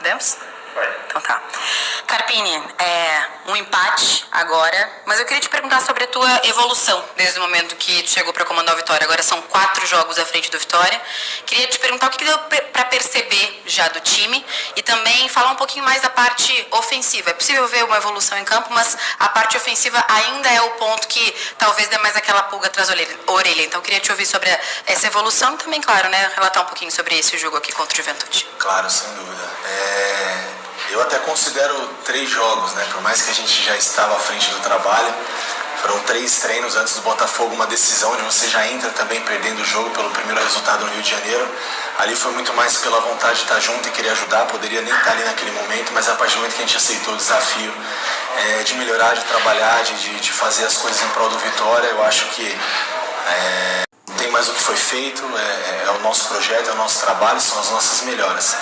Podemos? Vai. Então tá. Carpini, um empate agora, mas eu queria te perguntar sobre a tua evolução desde o momento que tu chegou para comandar o Vitória. Agora são 4 jogos à frente do Vitória. Queria te perguntar o que deu para perceber já do time e também falar um pouquinho mais da parte ofensiva. É possível ver uma evolução em campo, mas a parte ofensiva ainda é o ponto que talvez dê mais aquela pulga atrás da orelha. Então eu queria te ouvir sobre essa evolução e também, claro, né, relatar um pouquinho sobre esse jogo aqui contra o Juventude. Claro, sem dúvida. Eu até considero 3 jogos, né? Por mais que a gente já estava à frente do trabalho, foram 3 treinos antes do Botafogo, uma decisão onde você já entra também perdendo o jogo pelo primeiro resultado no Rio de Janeiro. Ali foi muito mais pela vontade de estar junto e querer ajudar, poderia nem estar ali naquele momento, mas a partir do momento que a gente aceitou o desafio de melhorar, de trabalhar, de fazer as coisas em prol do Vitória, eu acho que não tem mais o que foi feito, é o nosso projeto, é o nosso trabalho, são as nossas melhoras.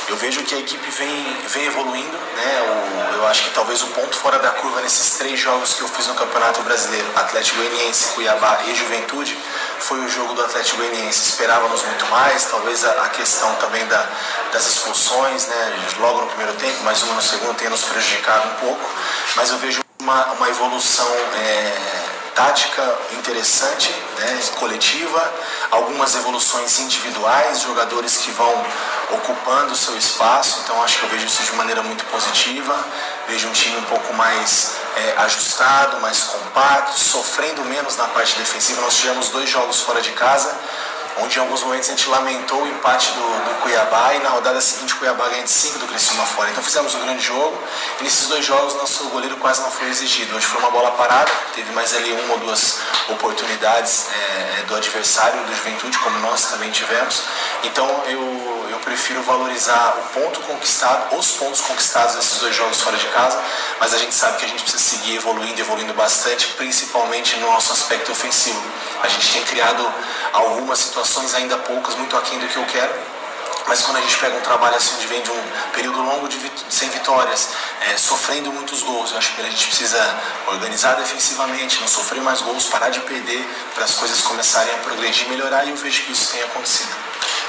Eu vejo que a equipe vem evoluindo, né? Eu acho que talvez o ponto fora da curva nesses 3 jogos que eu fiz no Campeonato Brasileiro, Atlético Goianiense, Cuiabá e Juventude, foi o jogo do Atlético Goianiense. Esperávamos muito mais, talvez a questão também das expulsões, né? Logo no primeiro tempo, mais uma no segundo, tenha nos prejudicado um pouco, mas eu vejo uma evolução tática interessante, né, coletiva, algumas evoluções individuais, jogadores que vão ocupando o seu espaço, então acho que eu vejo isso de maneira muito positiva, vejo um time um pouco mais ajustado, mais compacto, sofrendo menos na parte defensiva. Nós tivemos 2 jogos fora de casa, onde em alguns momentos a gente lamentou o empate do Cuiabá e na rodada seguinte o Cuiabá ganha de 5 do Criciúma fora. Então fizemos um grande jogo e nesses 2 jogos nosso goleiro quase não foi exigido. Hoje foi uma bola parada, teve mais ali 1 ou 2 oportunidades do adversário, do Juventude, como nós também tivemos. Então eu prefiro valorizar o ponto conquistado, os pontos conquistados nesses 2 jogos fora de casa, mas a gente sabe que a gente precisa seguir evoluindo bastante, principalmente no nosso aspecto ofensivo. A gente tem criado algumas situações, ainda poucas, muito aquém do que eu quero, mas quando a gente pega um trabalho assim, onde vem de um período longo sem vitórias, sofrendo muitos gols, eu acho que a gente precisa organizar defensivamente, não sofrer mais gols, parar de perder, para as coisas começarem a progredir e melhorar, e eu vejo que isso tem acontecido.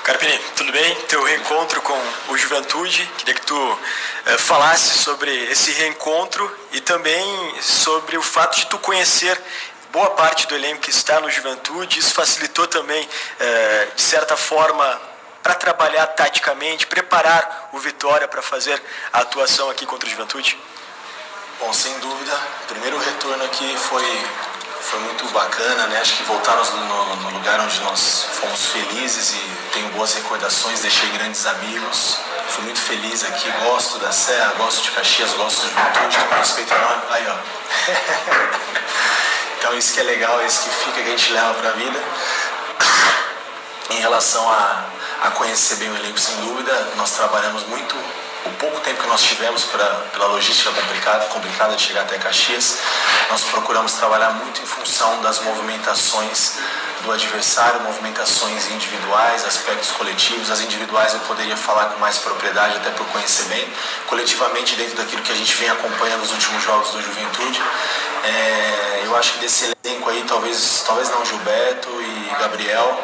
Carpini, tudo bem? Teu reencontro com o Juventude, queria que tu falasse sobre esse reencontro e também sobre o fato de tu conhecer boa parte do elenco que está no Juventude. Isso facilitou também, de certa forma, para trabalhar taticamente, preparar o Vitória para fazer a atuação aqui contra o Juventude? Bom, sem dúvida, o primeiro retorno aqui foi muito bacana, né? Acho que voltarmos no lugar onde nós fomos felizes e tenho boas recordações, deixei grandes amigos, fui muito feliz aqui, gosto da Serra, gosto de Caxias, gosto de Juventude, tenho um respeito enorme. Aí, ó. Então isso que é legal, isso que fica, que a gente leva para a vida. Em relação a conhecer bem o elenco, sem dúvida, nós trabalhamos muito, o pouco tempo que nós tivemos pela logística complicada de chegar até Caxias, nós procuramos trabalhar muito em função das movimentações do adversário, movimentações individuais, aspectos coletivos. As individuais eu poderia falar com mais propriedade, até por conhecer bem. Coletivamente, dentro daquilo que a gente vem acompanhando os últimos jogos do Juventude, eu acho que desse elenco aí, talvez não Gilberto e Gabriel,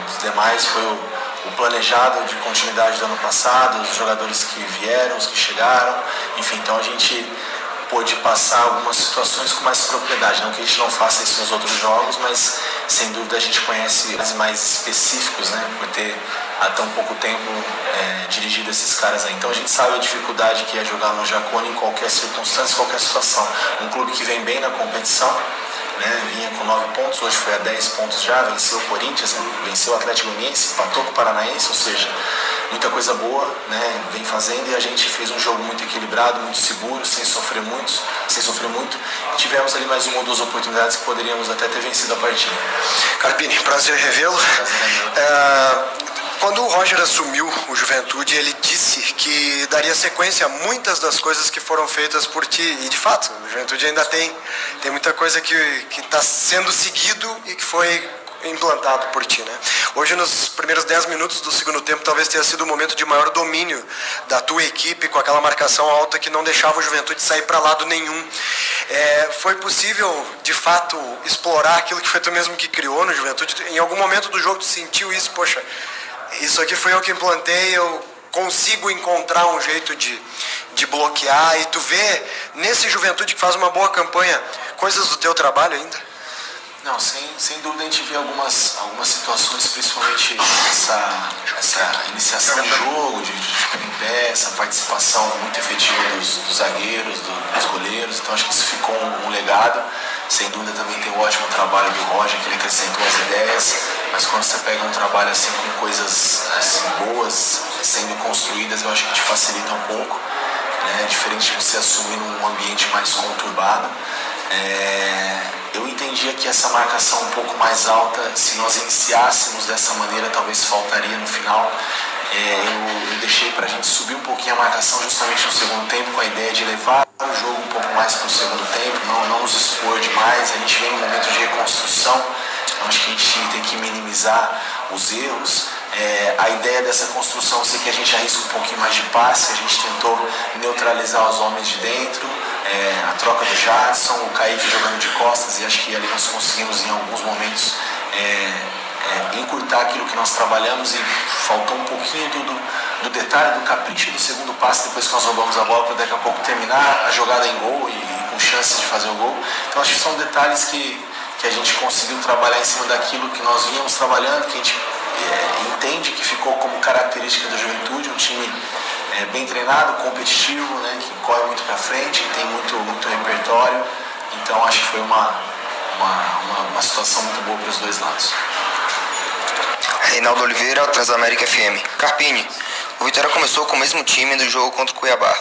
dos demais foi o planejado de continuidade do ano passado, os jogadores que vieram, os que chegaram, enfim, então a gente pôde passar algumas situações com mais propriedade, não que a gente não faça isso nos outros jogos, mas sem dúvida a gente conhece os mais específicos, né, por ter há tão pouco tempo dirigido esses caras aí. Então a gente sabe a dificuldade que é jogar no Jacone em qualquer circunstância, qualquer situação. Um clube que vem bem na competição, né, vinha com 9 pontos, hoje foi a 10 pontos já, venceu o Corinthians, venceu o Atlético Goianiense, empatou com o Paranaense, ou seja, muita coisa boa, né, vem fazendo, e a gente fez um jogo muito equilibrado, muito seguro, sem sofrer muito. Tivemos ali mais 1 ou 2 oportunidades que poderíamos até ter vencido a partida. Carpini, prazer revê-lo. Quando o Roger assumiu o Juventude, ele disse que daria sequência a muitas das coisas que foram feitas por ti. E, de fato, o Juventude ainda tem muita coisa que está sendo seguido e que foi implantado por ti, né? Hoje, nos primeiros 10 minutos do segundo tempo, talvez tenha sido o momento de maior domínio da tua equipe, com aquela marcação alta que não deixava o Juventude sair para lado nenhum. Foi possível, de fato, explorar aquilo que foi tu mesmo que criou no Juventude? Em algum momento do jogo tu sentiu isso? Poxa, isso aqui foi eu que implantei, eu consigo encontrar um jeito de bloquear. E tu vê nesse Juventude que faz uma boa campanha coisas do teu trabalho ainda? Não, sem dúvida a gente vê algumas situações, principalmente essa iniciação do jogo, de ficar em pé, essa participação muito efetiva dos zagueiros, dos goleiros. Então acho que isso ficou um legado. Sem dúvida também tem um ótimo trabalho do Roger, que ele acrescentou as ideias, mas quando você pega um trabalho assim com coisas assim, boas sendo construídas, eu acho que te facilita um pouco, né? Diferente de você assumir num ambiente mais conturbado. Eu entendia que essa marcação um pouco mais alta, se nós iniciássemos dessa maneira, talvez faltaria no final. Eu deixei para a gente subir um pouquinho a marcação justamente no segundo tempo, com a ideia de levar o jogo um pouco mais para o segundo tempo, não nos expor demais. A gente vem num momento de reconstrução, então acho que a gente tem que minimizar os erros. A ideia dessa construção, eu sei que a gente arrisca um pouquinho mais de passe, a gente tentou neutralizar os homens de dentro, a troca do Jadson, o Kaique jogando de costas, e acho que ali nós conseguimos em alguns momentos encurtar aquilo que nós trabalhamos, e faltou um pouquinho do detalhe, do capricho do segundo passe depois que nós roubamos a bola, para daqui a pouco terminar a jogada em gol e com chances de fazer o gol. Então acho que são detalhes que a gente conseguiu trabalhar em cima daquilo que nós vínhamos trabalhando, que a gente entende que ficou como característica da Juventude, um time bem treinado, competitivo, né, que corre muito para frente, que tem muito repertório. Então acho que foi uma situação muito boa para os dois lados. Reinaldo Oliveira, Transamérica FM. Carpini, o Vitória começou com o mesmo time do jogo contra o Cuiabá.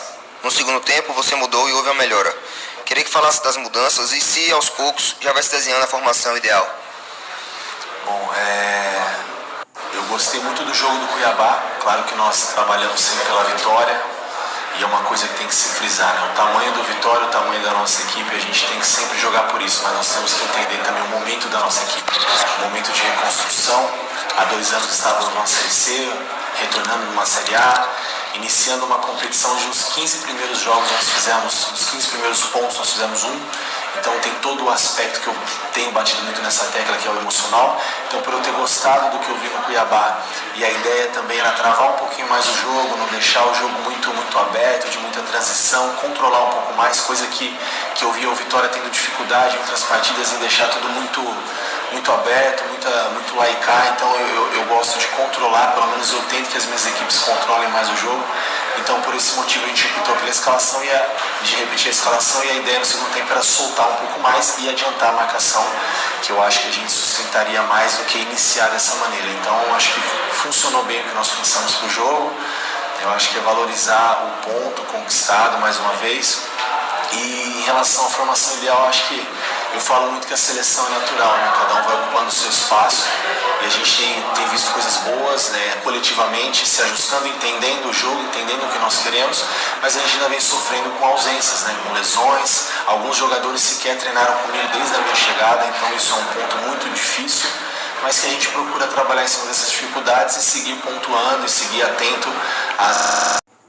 No segundo tempo você mudou e houve uma melhora. Queria que falasse das mudanças e se aos poucos já vai se desenhando a formação ideal. Bom, eu gostei muito do jogo do Cuiabá. Claro que nós trabalhamos sempre pela vitória, e é uma coisa que tem que se frisar, né? O tamanho do Vitória, o tamanho da nossa equipe, a gente tem que sempre jogar por isso, mas nós temos que entender também o momento da nossa equipe, o momento de reconstrução. Há 2 anos estávamos numa Série C, retornando numa Série A, iniciando uma competição de uns 15 primeiros jogos, dos 15 primeiros pontos nós fizemos 1. Então tem todo o aspecto que eu tenho batido muito nessa tecla, que é o emocional. Então, por eu ter gostado do que eu vi no Cuiabá, e a ideia também era travar um pouquinho mais o jogo, não deixar o jogo muito aberto, de muita transição, controlar um pouco mais, coisa que eu vi o Vitória tendo dificuldade em outras partidas, em deixar tudo muito aberto, muito laicar. Então eu gosto de controlar, pelo menos eu tento que as minhas equipes controlem mais o jogo. Então por esse motivo a gente optou pela escalação, de repetir a escalação, e a ideia no segundo tempo era soltar um pouco mais e adiantar a marcação, que eu acho que a gente sustentaria mais do que iniciar dessa maneira. Então eu acho que funcionou bem o que nós pensamos para o jogo. Eu acho que é valorizar o ponto conquistado mais uma vez. E em relação à formação ideal, acho que eu falo muito que a seleção é natural, né? Cada um vai ocupando o seu espaço, e a gente tem visto coisas boas, né? Coletivamente, se ajustando, entendendo o jogo, entendendo o que nós queremos, mas a gente ainda vem sofrendo com ausências, né? Com lesões. Alguns jogadores sequer treinaram comigo desde a minha chegada, então isso é um ponto muito difícil, mas que a gente procura trabalhar em cima dessas dificuldades e seguir pontuando e seguir atento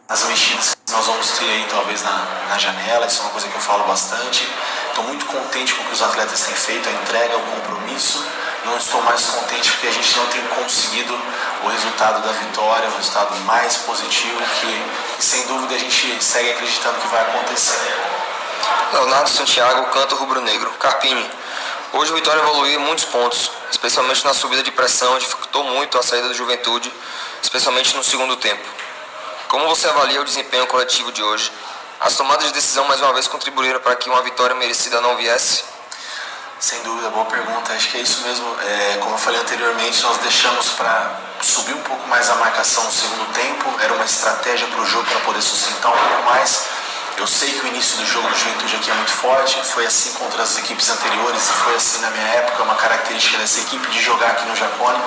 às mexidas que nós vamos ter aí talvez na janela. Isso é uma coisa que eu falo bastante. Estou muito contente com o que os atletas têm feito, a entrega, o compromisso. Não estou mais contente porque a gente não tem conseguido o resultado da vitória, o resultado mais positivo, que sem dúvida a gente segue acreditando que vai acontecer. Leonardo Santiago, Canto Rubro-Negro. Carpini, hoje o Vitória evoluiu em muitos pontos, especialmente na subida de pressão, dificultou muito a saída do Juventude, especialmente no segundo tempo. Como você avalia o desempenho coletivo de hoje? As tomadas de decisão mais uma vez contribuíram para que uma vitória merecida não viesse? Sem dúvida, boa pergunta. Acho que é isso mesmo. Como eu falei anteriormente, nós deixamos para subir um pouco mais a marcação no segundo tempo. Era uma estratégia para o jogo, para poder sustentar um pouco mais. Eu sei que o início do jogo do Juventude aqui é muito forte, foi assim contra as equipes anteriores e foi assim na minha época, uma característica dessa equipe de jogar aqui no Jacone.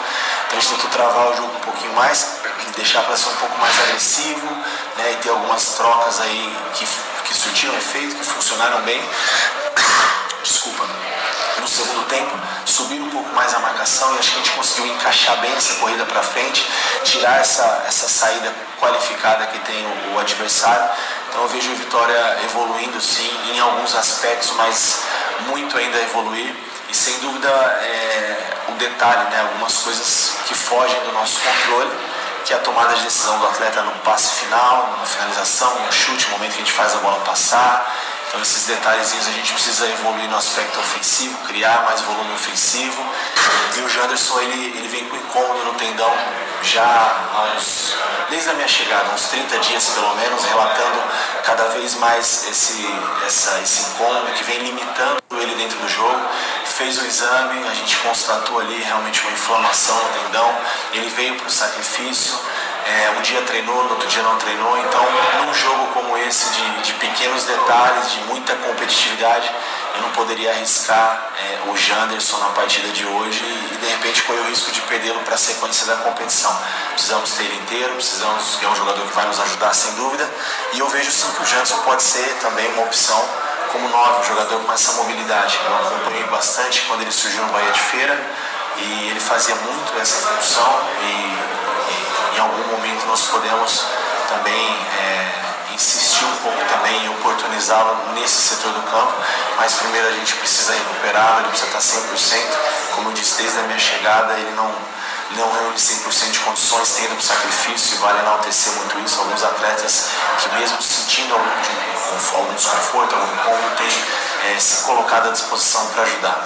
Então a gente tentou travar o jogo um pouquinho mais, deixar para ser um pouco mais agressivo, né, e ter algumas trocas aí que surtiram efeito, que funcionaram bem. Desculpa. No segundo tempo, subir um pouco mais a marcação, e acho que a gente conseguiu encaixar bem essa corrida para frente, tirar essa saída qualificada que tem o adversário. Então eu vejo o Vitória evoluindo sim em alguns aspectos, mas muito ainda a evoluir. E sem dúvida o detalhe, né, algumas coisas que fogem do nosso controle, que é a tomada de decisão do atleta no passe final, na finalização, no chute, no momento que a gente faz a bola passar. Então esses detalhezinhos a gente precisa evoluir no aspecto ofensivo, criar mais volume ofensivo. E o Janderson, ele vem com incômodo no tendão já desde a minha chegada, uns 30 dias pelo menos, relatando cada vez mais esse incômodo que vem limitando ele dentro do jogo. Fez o exame, a gente constatou ali realmente uma inflamação no tendão, ele veio para o sacrifício, um dia treinou, no outro dia não treinou. Então num jogo como esse de pequenos detalhes, de muita competitividade, eu não poderia arriscar o Janderson na partida de hoje e de repente correr o risco de perdê-lo para a sequência da competição. Precisamos ter ele inteiro, precisamos ter um jogador que vai nos ajudar sem dúvida, e eu vejo sim que o Janderson pode ser também uma opção como 9, um jogador com essa mobilidade. Eu acompanhei bastante quando ele surgiu no Bahia de Feira e ele fazia muito essa função, e em algum momento nós podemos também insistir um pouco também em oportunizá-lo nesse setor do campo, mas primeiro a gente precisa recuperá-lo, ele precisa estar 100%. Como eu disse, desde a minha chegada ele não reúne 100% de condições, tem ido para o sacrifício, e vale enaltecer muito isso. Alguns atletas que mesmo sentindo algum desconforto, algum incômodo, têm se colocado à disposição para ajudar.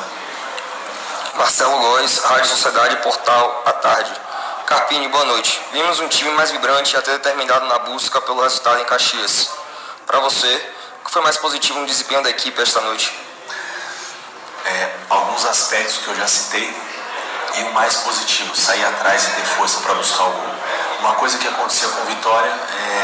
Marcelo Góes, Rádio Sociedade, Portal à Tarde. Carpini, boa noite. Vimos um time mais vibrante e até determinado na busca pelo resultado em Caxias. Para você, o que foi mais positivo no desempenho da equipe esta noite? Alguns aspectos que eu já citei, e o mais positivo, sair atrás e ter força para buscar o gol. Uma coisa que acontecia com o Vitória,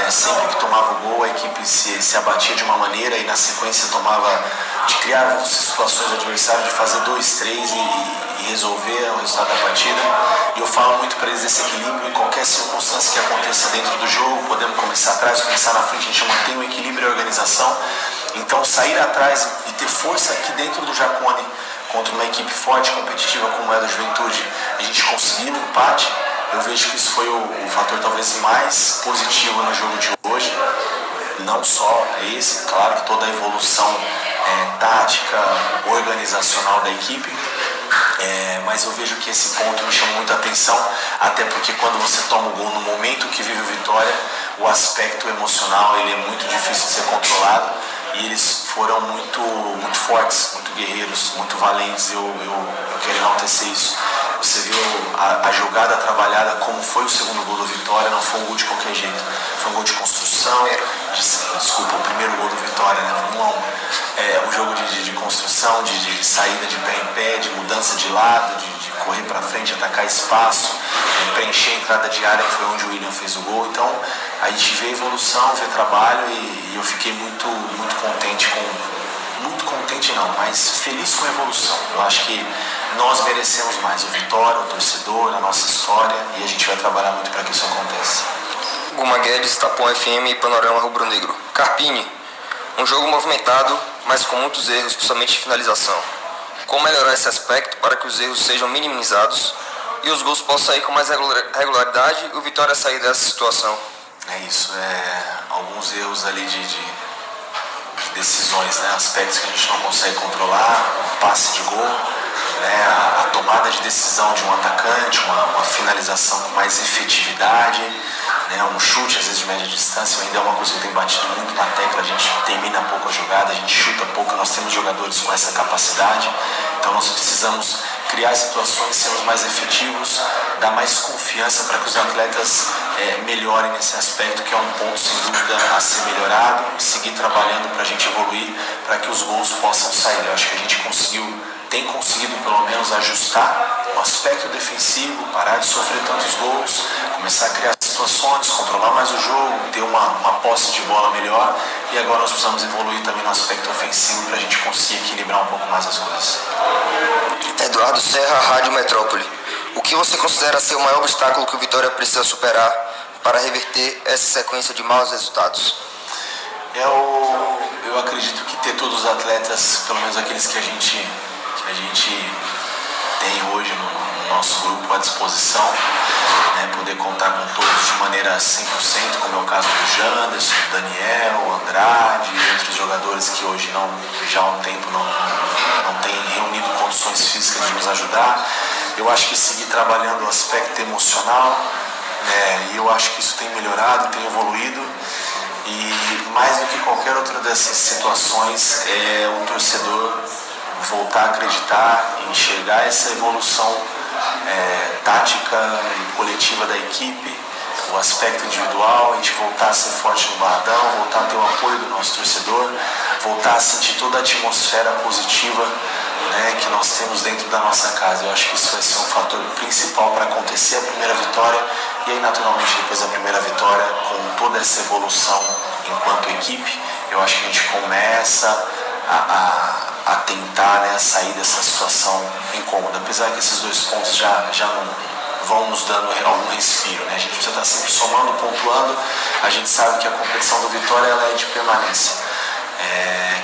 sempre que tomava o gol, a equipe se abatia de uma maneira e na sequência de criar situações do adversário, de fazer 2, 3 e resolver o resultado da partida. E eu falo muito para eles desse equilíbrio. Em qualquer circunstância que aconteça dentro do jogo, podemos começar atrás, começar na frente, a gente mantém o equilíbrio e a organização. Então sair atrás e ter força aqui dentro do Jacone contra uma equipe forte e competitiva como é a da Juventude, a gente conseguiu um empate. Eu vejo que isso foi o fator talvez mais positivo no jogo de hoje. Não só esse, claro que toda a evolução tática, organizacional da equipe, mas eu vejo que esse ponto me chama muita atenção, até porque quando você toma o gol no momento que vive o Vitória, o aspecto emocional ele é muito difícil de ser controlado, e eles foram muito fortes, muito guerreiros, muito valentes. Eu quero enaltecer isso. Você viu a jogada trabalhada, como foi o segundo gol do Vitória, não foi um gol de qualquer jeito. Foi um gol de construção, o primeiro gol do Vitória, né? Um jogo de construção, de saída de pé em pé, de mudança de lado, de correr para frente, atacar espaço, preencher a entrada de área, que foi onde o William fez o gol. Então a gente vê evolução, vê trabalho, e eu fiquei muito contente mas feliz com a evolução. Eu acho que nós merecemos mais, o Vitória, o torcedor, a nossa história, e a gente vai trabalhar muito para que isso aconteça. Guma Guedes, Tapão FM e Panorama Rubro-Negro. Carpini, um jogo movimentado, mas com muitos erros, principalmente de finalização. Como melhorar esse aspecto para que os erros sejam minimizados e os gols possam sair com mais regularidade e o Vitória sair dessa situação? É isso, alguns erros ali de decisões, né? Aspectos que a gente não consegue controlar, um passe de gol, né? A tomada de decisão de um atacante, uma finalização com mais efetividade, né? Um chute às vezes de média distância, ainda é uma coisa que eu tenho batido muito na tecla. A gente termina pouco a jogada, a gente chuta pouco, nós temos jogadores com essa capacidade, então nós precisamos criar situações, sermos mais efetivos, dar mais confiança para que os atletas melhorem nesse aspecto, que é um ponto sem dúvida a ser melhorado, seguir trabalhando para a gente evoluir, para que os gols possam sair. Eu acho que a gente tem conseguido pelo menos ajustar o aspecto defensivo, parar de sofrer tantos gols, começar a criar situações, controlar mais o jogo, ter uma posse de bola melhor, e agora nós precisamos evoluir também no aspecto ofensivo para a gente conseguir equilibrar um pouco mais as coisas. Eduardo Serra, Rádio Metrópole. O que você considera ser o maior obstáculo que o Vitória precisa superar para reverter essa sequência de maus resultados? Eu acredito que ter todos os atletas, pelo menos aqueles que a gente tem hoje no nosso grupo à disposição, né, poder contar com todos de maneira 100%, como é o caso do Janderson, do Daniel, o Andrade e outros jogadores que hoje já há um tempo não têm reunido condições físicas de nos ajudar. Eu acho que seguir trabalhando o aspecto emocional, E eu acho que isso tem melhorado, tem evoluído. E mais do que qualquer outra dessas situações é o torcedor voltar a acreditar e enxergar essa evolução tática e coletiva da equipe, o aspecto individual, a gente voltar a ser forte no Barradão, voltar a ter o apoio do nosso torcedor, voltar a sentir toda a atmosfera positiva, né, que nós temos dentro da nossa casa. Eu acho que isso vai ser um fator principal para acontecer a primeira vitória e aí naturalmente depois da primeira vitória, com toda essa evolução enquanto equipe, eu acho que a gente começa a tentar, né, sair dessa situação incômoda, apesar que esses 2 pontos já não vão nos dando algum respiro, né? A gente precisa estar sempre somando, pontuando. A gente sabe que a competição do Vitória ela é de permanência.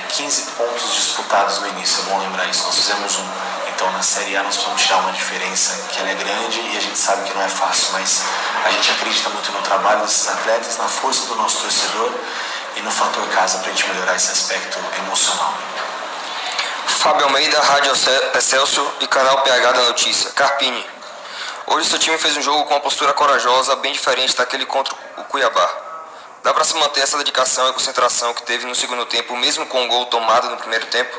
15 pontos disputados no início, é bom lembrar isso, nós fizemos então na Série A nós precisamos tirar uma diferença que ela é grande e a gente sabe que não é fácil, mas a gente acredita muito no trabalho desses atletas, na força do nosso torcedor e no fator casa para a gente melhorar esse aspecto emocional. Fábio Almeida, Rádio Excelsior e Canal PH da Notícia. Carpini, hoje seu time fez um jogo com uma postura corajosa, bem diferente daquele contra o Cuiabá. Dá para se manter essa dedicação e concentração que teve no segundo tempo, mesmo com o gol tomado no primeiro tempo?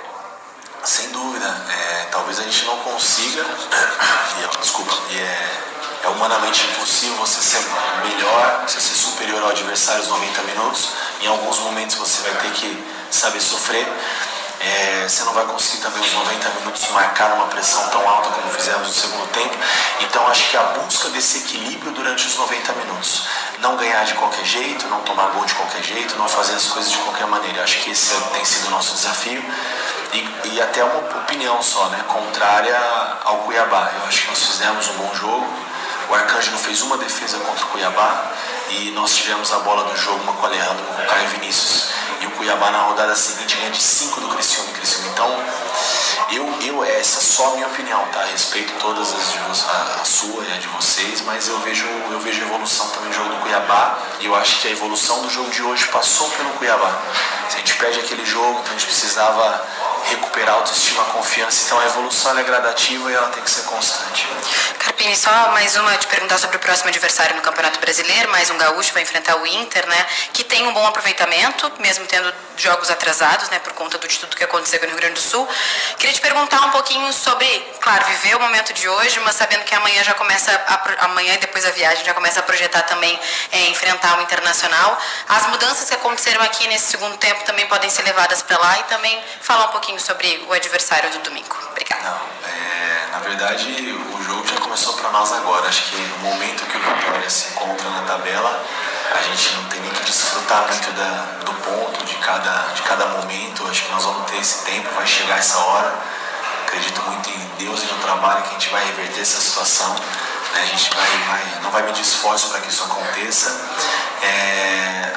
Sem dúvida. Talvez a gente não consiga, é humanamente impossível você ser melhor, você ser superior ao adversário os 90 minutos. Em alguns momentos você vai ter que saber sofrer. Você não vai conseguir também os 90 minutos marcar uma pressão tão alta como fizemos no segundo tempo. Então acho que a busca desse equilíbrio durante os 90 minutos, não ganhar de qualquer jeito, não tomar gol de qualquer jeito, não fazer as coisas de qualquer maneira. Acho que esse tem sido o nosso desafio e até uma opinião só, né, contrária ao Cuiabá. Eu acho que nós fizemos um bom jogo. O Arcângelo fez uma defesa contra o Cuiabá e nós tivemos a bola do jogo, uma com o Alejandro, com o Caio Vinícius. E o Cuiabá na rodada seguinte ganha de 5 do Criciúma. Então, essa é só a minha opinião, tá? Respeito todas a sua e a de vocês, mas eu vejo evolução também no jogo do Cuiabá e eu acho que a evolução do jogo de hoje passou pelo Cuiabá. Se a gente perde aquele jogo, então a gente precisava recuperar a autoestima, a confiança, então a evolução é gradativa e ela tem que ser constante. Carpini, só mais uma, te perguntar sobre o próximo adversário no Campeonato Brasileiro, mais um gaúcho, vai enfrentar o Inter, né, que tem um bom aproveitamento, mesmo tendo jogos atrasados, né, por conta de tudo que aconteceu no Rio Grande do Sul. Queria te perguntar um pouquinho sobre, claro, viver o momento de hoje, mas sabendo que amanhã já começa, amanhã e depois da viagem, já começa a projetar também enfrentar o Internacional. As mudanças que aconteceram aqui nesse segundo tempo também podem ser levadas para lá e também falar um pouquinho sobre o adversário do domingo. Obrigada. Na verdade, o jogo já começou para nós agora. Acho que no momento que o Vitória se encontra na tabela, a gente não tem nem que desfrutar muito do ponto, de cada momento. Acho que nós vamos ter esse tempo, vai chegar essa hora. Acredito muito em Deus e no trabalho que a gente vai reverter essa situação. A gente não vai medir esforço para que isso aconteça.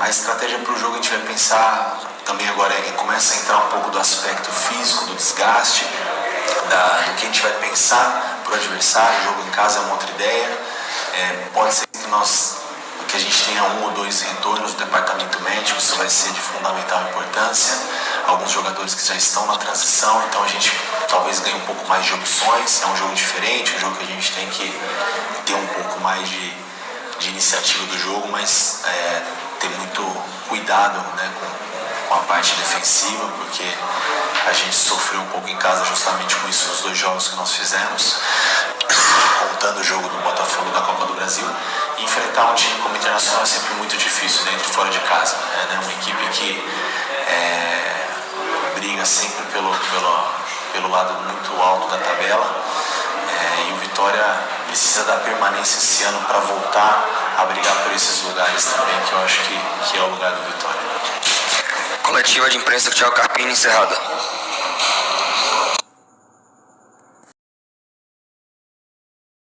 A estratégia para o jogo a gente vai pensar também agora, começa a entrar um pouco do aspecto físico, do desgaste, do que a gente vai pensar para o adversário. O jogo em casa é uma outra ideia. Pode ser que a gente tenha 1 ou 2 retornos do departamento médico, isso vai ser de fundamental importância. Alguns jogadores que já estão na transição, então a gente talvez ganhe um pouco mais de opções. É um jogo diferente, um jogo que a gente tem que ter um pouco mais de iniciativa do jogo, mas ter muito cuidado, né, com a parte defensiva, porque a gente sofreu um pouco em casa justamente com isso nos 2 jogos que nós fizemos, contando o jogo do Botafogo da Copa do Brasil. E enfrentar um time como o Internacional é sempre muito difícil, dentro e fora de casa, né? Uma equipe que briga sempre pelo lado muito alto da tabela, e o Vitória precisa da permanência esse ano para voltar a brigar por esses lugares também, que eu acho que é o lugar do Vitória. Coletiva de imprensa com Thiago Carpini encerrada.